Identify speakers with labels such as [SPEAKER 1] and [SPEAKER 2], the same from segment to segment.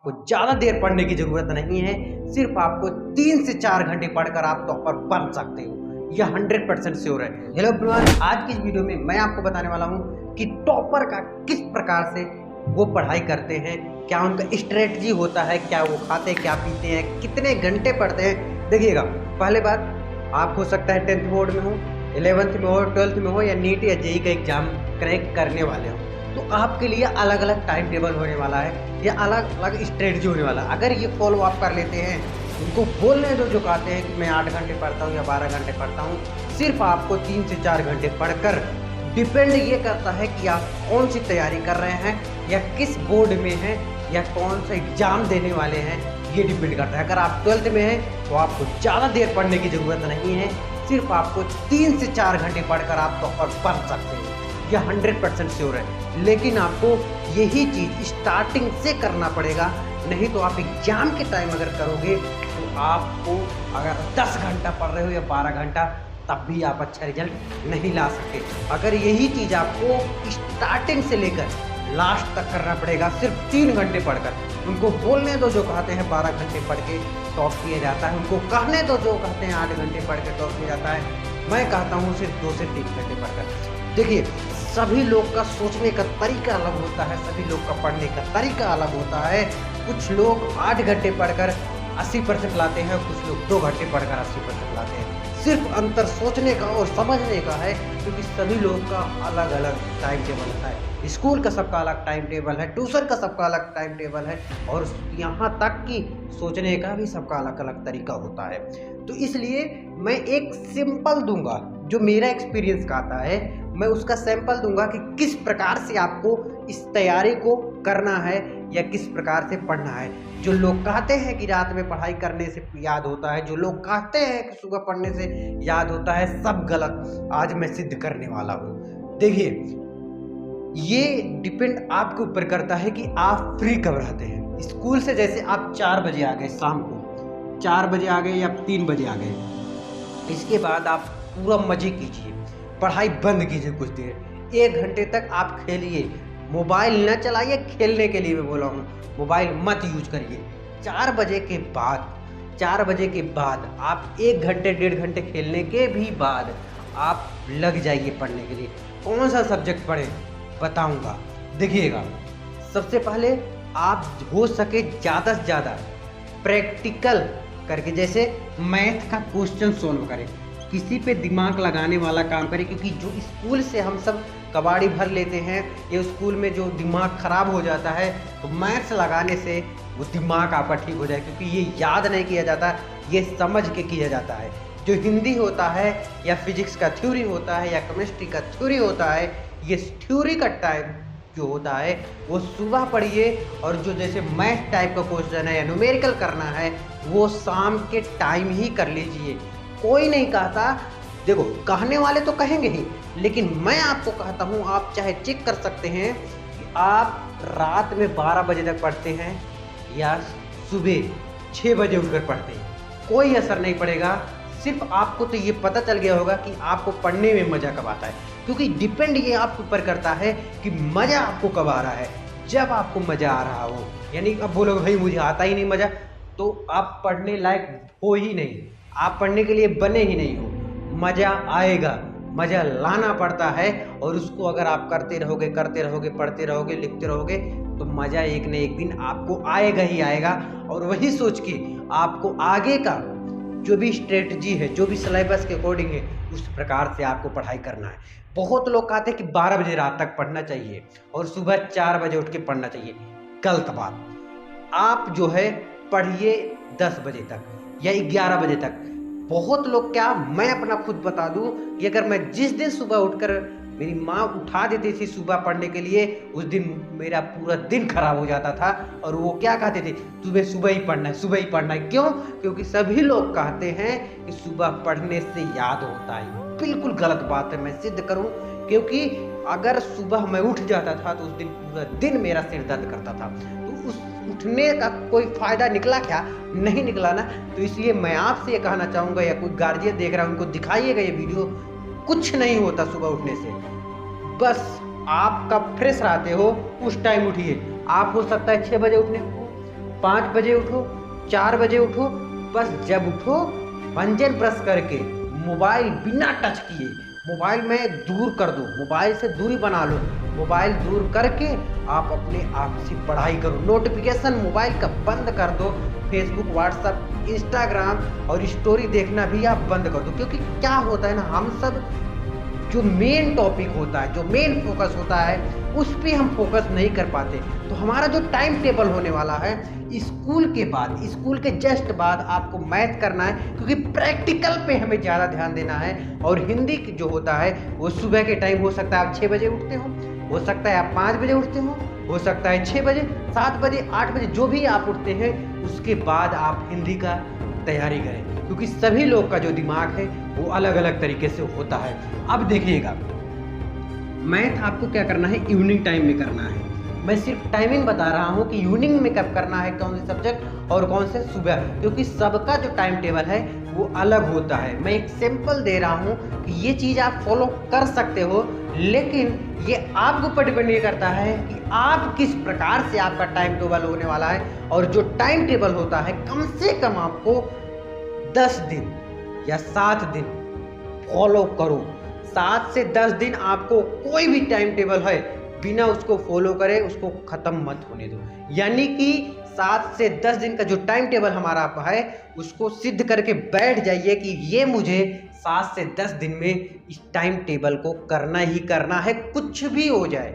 [SPEAKER 1] को ज़्यादा देर पढ़ने की ज़रूरत नहीं है। सिर्फ आपको 3 से 4 घंटे पढ़कर आप टॉपर बन सकते हो, यह 100% श्योर है। हेलो एवरीवन, आज की इस वीडियो में मैं आपको बताने वाला हूँ कि टॉपर का किस प्रकार से वो पढ़ाई करते हैं, क्या उनका स्ट्रेटजी होता है, क्या वो खाते क्या पीते हैं, कितने घंटे पढ़ते हैं। देखिएगा, पहले बात, आप हो सकता है 10th बोर्ड में हो, 11th में हो, 12th में हो या नीट या जेई का एग्जाम क्रैक करने वाले हो, तो आपके लिए अलग अलग टाइम टेबल होने वाला है या अलग अलग स्ट्रेटजी होने वाला है। अगर ये फॉलो आप कर लेते हैं, उनको बोलने दो जो कहते हैं कि मैं 8 घंटे पढ़ता हूँ या 12 घंटे पढ़ता हूँ, सिर्फ आपको 3 से 4 घंटे पढ़कर डिपेंड ये करता है कि आप कौन सी तैयारी कर रहे हैं या किस बोर्ड में हैं या कौन सा एग्ज़ाम देने वाले हैं, ये डिपेंड करता है। अगर आप 12th में हैं तो आपको ज़्यादा देर पढ़ने की ज़रूरत नहीं है, सिर्फ आपको 3 से 4 घंटे पढ़कर आप टॉपर बन सकते हैं, यह 100% श्योर है। लेकिन आपको यही चीज़ स्टार्टिंग से करना पड़ेगा, नहीं तो आप एग्जाम के टाइम अगर करोगे तो आपको अगर 10 घंटा पढ़ रहे हो या 12 घंटा, तब भी आप अच्छा रिजल्ट नहीं ला सकते। अगर यही चीज़ आपको स्टार्टिंग से लेकर लास्ट तक करना पड़ेगा, सिर्फ 3 घंटे पढ़कर। उनको बोलने दो जो कहते हैं 12 घंटे पढ़ के टॉप किया जाता है, उनको कहने दो जो कहते हैं 8 घंटे पढ़ के टॉप किया जाता है। मैं कहता हूँ सिर्फ 2 से 3 घंटे पढ़कर। देखिए, सभी लोग का सोचने का तरीका अलग होता है, सभी लोग का पढ़ने का तरीका अलग होता है। कुछ लोग 8 घंटे पढ़कर 80% लाते हैं, कुछ लोग 2 घंटे पढ़कर 80% लाते हैं। सिर्फ अंतर सोचने का और समझने का है, क्योंकि सभी लोग का अलग अलग टाइम टेबल है। स्कूल का सबका अलग टाइम टेबल है, ट्यूशन का सबका अलग टाइम टेबल है, और यहाँ तक कि सोचने का भी सबका अलग अलग तरीका होता है। तो इसलिए मैं एक सिंपल दूंगा, जो मेरा एक्सपीरियंस कहता है, मैं उसका सैंपल दूंगा कि किस प्रकार से आपको इस तैयारी को करना है या किस प्रकार से पढ़ना है। जो लोग कहते हैं कि रात में पढ़ाई करने से याद होता है, जो लोग कहते हैं कि सुबह पढ़ने से याद होता है, सब गलत आज मैं सिद्ध करने वाला हूँ। देखिए, ये डिपेंड आपके ऊपर करता है कि आप फ्री कब रहते हैं। स्कूल से जैसे आप 4 बजे आ गए, शाम को 4 बजे आ गए या 3 बजे आ गए, इसके बाद आप पूरा मजे कीजिए, पढ़ाई बंद कीजिए कुछ देर, 1 घंटे तक आप खेलिए, मोबाइल न चलाइए। खेलने के लिए मैं बोला हूँ, मोबाइल मत यूज करिए। 4 बजे के बाद आप 1 घंटे 1.5 घंटे खेलने के भी बाद आप लग जाइए पढ़ने के लिए। कौन सा सब्जेक्ट पढ़ें बताऊंगा। देखिएगा, सबसे पहले आप हो सके ज़्यादा से ज़्यादा प्रैक्टिकल करके, जैसे मैथ का क्वेश्चन सोल्व करें, किसी पे दिमाग लगाने वाला काम करें। क्योंकि जो स्कूल से हम सब कबाड़ी भर लेते हैं, ये स्कूल में जो दिमाग ख़राब हो जाता है, तो मैथ्स लगाने से वो दिमाग आपका ठीक हो जाए। क्योंकि ये याद नहीं किया जाता, ये समझ के किया जाता है। जो हिंदी होता है या फिजिक्स का थ्योरी होता है या केमिस्ट्री का थ्योरी होता है, ये थ्योरी का टाइम जो होता है वो सुबह पढ़िए, और जो जैसे मैथ टाइप का क्वेश्चन है या न्यूमेरिकल करना है, वो शाम के टाइम ही कर लीजिए। कोई नहीं कहता, देखो कहने वाले तो कहेंगे ही, लेकिन मैं आपको कहता हूँ, आप चाहे चेक कर सकते हैं कि आप रात में 12 बजे तक पढ़ते हैं या सुबह 6 बजे उठकर पढ़ते हैं, कोई असर नहीं पड़ेगा। सिर्फ आपको तो ये पता चल गया होगा कि आपको पढ़ने में मज़ा कब आता है। क्योंकि डिपेंड ये आपके ऊपर करता है कि मज़ा आपको कब आ रहा है। जब आपको मज़ा आ रहा हो, यानी अब बोलोगे भाई मुझे आता ही नहीं मज़ा, तो आप पढ़ने लायक हो ही नहीं, आप पढ़ने के लिए बने ही नहीं हो। मज़ा आएगा, मज़ा लाना पड़ता है, और उसको अगर आप करते रहोगे, पढ़ते रहोगे, लिखते रहोगे, तो मज़ा एक न एक दिन आपको आएगा ही आएगा। और वही सोच के आपको आगे का जो भी स्ट्रेटजी है, जो भी सिलेबस के अकॉर्डिंग है, उस प्रकार से आपको पढ़ाई करना है। बहुत लोग कहते हैं कि 12 बजे रात तक पढ़ना चाहिए और सुबह 4 बजे उठ के पढ़ना चाहिए। गलत बात। आप जो है पढ़िए 10 बजे तक या 11 बजे तक। बहुत लोग, क्या मैं अपना खुद बता दूं कि अगर मैं जिस दिन सुबह उठकर, मेरी माँ उठा देती थी सुबह पढ़ने के लिए, उस दिन मेरा पूरा दिन खराब हो जाता था। और वो क्या कहते थे, तुम्हें सुबह ही पढ़ना है, सुबह ही पढ़ना है। क्यों? क्योंकि सभी लोग कहते हैं कि सुबह पढ़ने से याद होता है। बिल्कुल गलत बात है, मैं सिद्ध करूं। क्योंकि अगर सुबह मैं उठ जाता था तो उस दिन पूरा दिन मेरा सिर दर्द करता था, तो उस उठने का कोई फ़ायदा निकला क्या? नहीं निकला ना। तो इसलिए मैं आपसे ये कहना चाहूँगा, या कोई गार्जियन देख रहा है उनको दिखाइएगा ये वीडियो, कुछ नहीं होता सुबह उठने से। बस आप कब फ्रेश रहते हो उस टाइम उठिए। आप हो सकता है 6 बजे उठने को, 5 बजे उठो, 4 बजे उठो, बस जब उठो भंजन ब्रश करके मोबाइल बिना टच किए मोबाइल में दूर कर दो, मोबाइल से दूरी बना लो। मोबाइल दूर करके आप अपने आप से पढ़ाई करो। नोटिफिकेशन मोबाइल का बंद कर दो। फेसबुक, व्हाट्सएप, इंस्टाग्राम और स्टोरी देखना भी आप बंद कर दो। क्योंकि क्या होता है ना, हम सब जो मेन टॉपिक होता है, जो मेन फोकस होता है, उस पर हम फोकस नहीं कर पाते। तो हमारा जो टाइम टेबल होने वाला है, स्कूल के बाद, स्कूल के जस्ट बाद आपको मैथ करना है, क्योंकि प्रैक्टिकल पे हमें ज़्यादा ध्यान देना है। और हिंदी जो होता है वो सुबह के टाइम हो सकता है आप 6 बजे उठते हो सकता है आप 5 बजे उठते हो सकता है 6 बजे, 7 बजे, 8 बजे, जो भी आप उठते हैं उसके बाद आप हिंदी का तैयारी करें। क्योंकि सभी लोग का जो दिमाग है वो अलग अलग तरीके से होता है। अब देखिएगा, मैथ आपको क्या करना है, इवनिंग टाइम में करना है। मैं सिर्फ टाइमिंग बता रहा हूँ कि इवनिंग में कब करना है, कौन से सब्जेक्ट और कौन से सुबह, क्योंकि सबका जो टाइम टेबल है वो अलग होता है। मैं एक सैंपल दे रहा हूँ कि ये चीज़ आप फॉलो कर सकते हो, लेकिन ये आपके ऊपर डिपेंड ये करता है कि आप किस प्रकार से आपका टाइम टेबल होने वाला है। और जो टाइम टेबल होता है कम से कम आपको 10 दिन या 7 दिन फॉलो करो। 7 से 10 दिन आपको कोई भी टाइम टेबल है बिना उसको फॉलो करे उसको ख़त्म मत होने दो। यानी कि 7 से 10 दिन का जो टाइम टेबल हमारा है उसको सिद्ध करके बैठ जाइए कि ये मुझे 7 से 10 दिन में इस टाइम टेबल को करना ही करना है। कुछ भी हो जाए,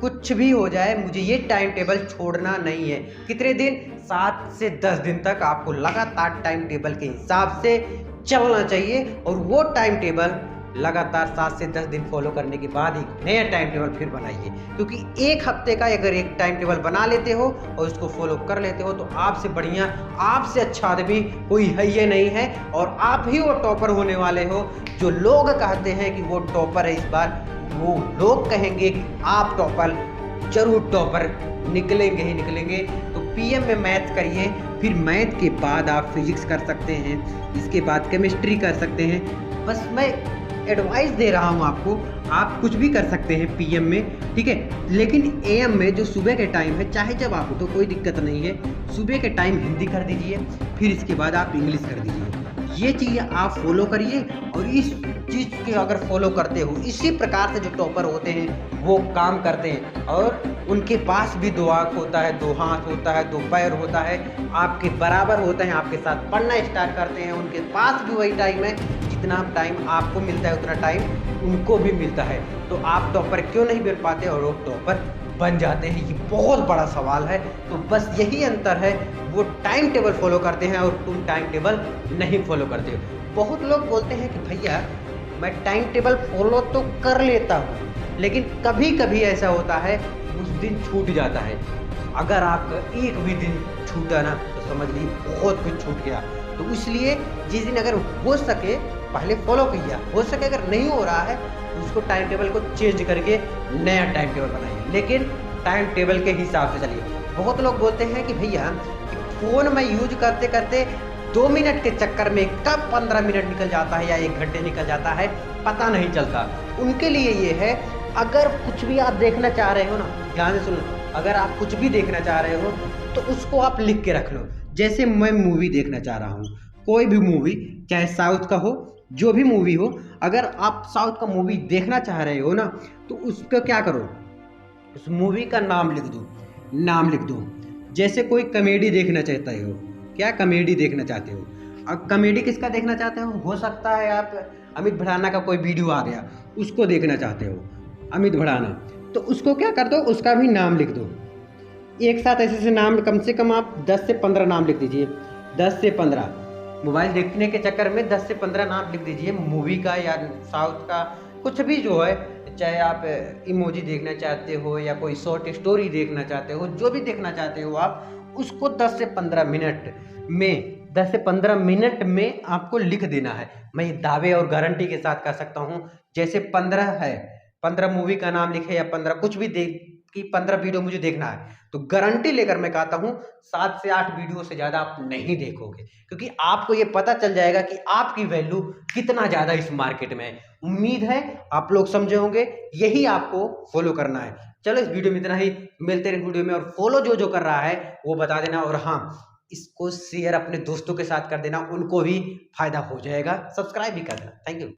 [SPEAKER 1] कुछ भी हो जाए, मुझे ये टाइम टेबल छोड़ना नहीं है। कितने दिन? 7 से 10 दिन तक आपको लगातार टाइम टेबल के हिसाब से चलना चाहिए। और वो टाइम टेबल लगातार 7 से 10 दिन फॉलो करने के बाद एक नया टाइम टेबल फिर बनाइए। क्योंकि एक हफ्ते का अगर एक टाइम टेबल बना लेते हो और उसको फॉलो कर लेते हो तो आपसे बढ़िया, आपसे अच्छा आदमी कोई है ये नहीं है। और आप ही वो टॉपर होने वाले हो। जो लोग कहते हैं कि वो टॉपर है, इस बार वो लोग कहेंगे कि आप टॉपर, जरूर टॉपर निकलेंगे ही निकलेंगे। तो पीएम में मैथ करिए, फिर मैथ के बाद आप फिजिक्स कर सकते हैं, इसके बाद केमिस्ट्री कर सकते हैं। बस मैं एडवाइस दे रहा हूँ आपको, आप कुछ भी कर सकते हैं पीएम में, ठीक है। लेकिन एएम में जो सुबह के टाइम है, चाहे जब आप तो कोई दिक्कत नहीं है, सुबह के टाइम हिंदी कर दीजिए, फिर इसके बाद आप इंग्लिश कर दीजिए। ये चीज़ आप फॉलो करिए। और इस चीज़ के अगर फॉलो करते हो, इसी प्रकार से जो टॉपर होते हैं वो काम करते हैं। और उनके पास भी 2 आँख होता है, 2 हाथ होता है, 2 पैर होता है, आपके बराबर होते हैं, आपके साथ पढ़ना स्टार्ट करते हैं। उनके पास भी वही टाइम है, जितना टाइम आपको मिलता है उतना टाइम उनको भी मिलता है। तो आप टॉपर क्यों नहीं बन पाते और वो टॉपर बन जाते हैं? ये बहुत बड़ा सवाल है। तो बस यही अंतर है, वो टाइम टेबल फॉलो करते हैं और तुम टाइम टेबल नहीं फॉलो करते हो। बहुत लोग बोलते हैं कि भैया मैं टाइम टेबल फॉलो तो कर लेता हूँ, लेकिन कभी कभी ऐसा होता है उस दिन छूट जाता है। अगर आपका एक भी दिन छूटा ना तो समझ लीजिए बहुत कुछ छूट गया। तो इसलिए जिस दिन अगर हो सके पहले फॉलो किया, हो सके अगर नहीं हो रहा है तो उसको टाइम टेबल को चेंज करके नया टाइम टेबल बनाइए, लेकिन टाइम टेबल के हिसाब से चलिए। बहुत लोग बोलते हैं कि भैया फ़ोन में यूज करते करते 2 मिनट के चक्कर में कब 15 मिनट निकल जाता है या 1 घंटे निकल जाता है पता नहीं चलता। उनके लिए ये है, अगर कुछ भी आप देखना चाह रहे हो ना, ध्यान से सुनो, अगर आप कुछ भी देखना चाह रहे हो तो उसको आप लिख के रख लो। जैसे मैं मूवी देखना चाह रहा हूँ, कोई भी मूवी, चाहे साउथ का हो, जो भी मूवी हो, अगर आप साउथ का मूवी देखना चाह रहे हो ना तो उसको क्या करो, उस मूवी का नाम लिख दो, नाम लिख दो। जैसे कोई कॉमेडी देखना चाहते हो, क्या कॉमेडी देखना चाहते हो, अब कॉमेडी किसका देखना चाहते हो सकता है आप अमित भड़ाना का कोई वीडियो आ गया उसको देखना चाहते हो, अमित भड़ाना, तो उसको क्या कर दो, उसका भी नाम लिख दो। एक साथ ऐसे से नाम कम से कम आप 10 से 15 नाम लिख दीजिए। 10 से 15 मोबाइल देखने के चक्कर में 10 से 15 नाम लिख दीजिए, मूवी का या साउथ का कुछ भी जो है, चाहे आप इमोजी देखना चाहते हो या कोई शॉर्ट स्टोरी देखना चाहते हो, जो भी देखना चाहते हो आप उसको 10 से 15 मिनट में, 10 से 15 मिनट में आपको लिख देना है। मैं दावे और गारंटी के साथ कह सकता हूँ, जैसे 15 है, 15 मूवी का नाम लिखे या 15 कुछ भी देख कि 15 वीडियो मुझे देखना है, तो गारंटी लेकर मैं कहता हूँ 7 से 8 वीडियो से ज़्यादा आप नहीं देखोगे, क्योंकि आपको ये पता चल जाएगा कि आपकी वैल्यू कितना ज़्यादा इस मार्केट में है। उम्मीद है आप लोग समझे होंगे, यही आपको फॉलो करना है। चलो इस वीडियो में इतना ही, मिलते हैं वीडियो में। और फॉलो जो जो कर रहा है वो बता देना, और हाँ, इसको शेयर अपने दोस्तों के साथ कर देना, उनको भी फायदा हो जाएगा। सब्सक्राइब भी कर देना। Thank you.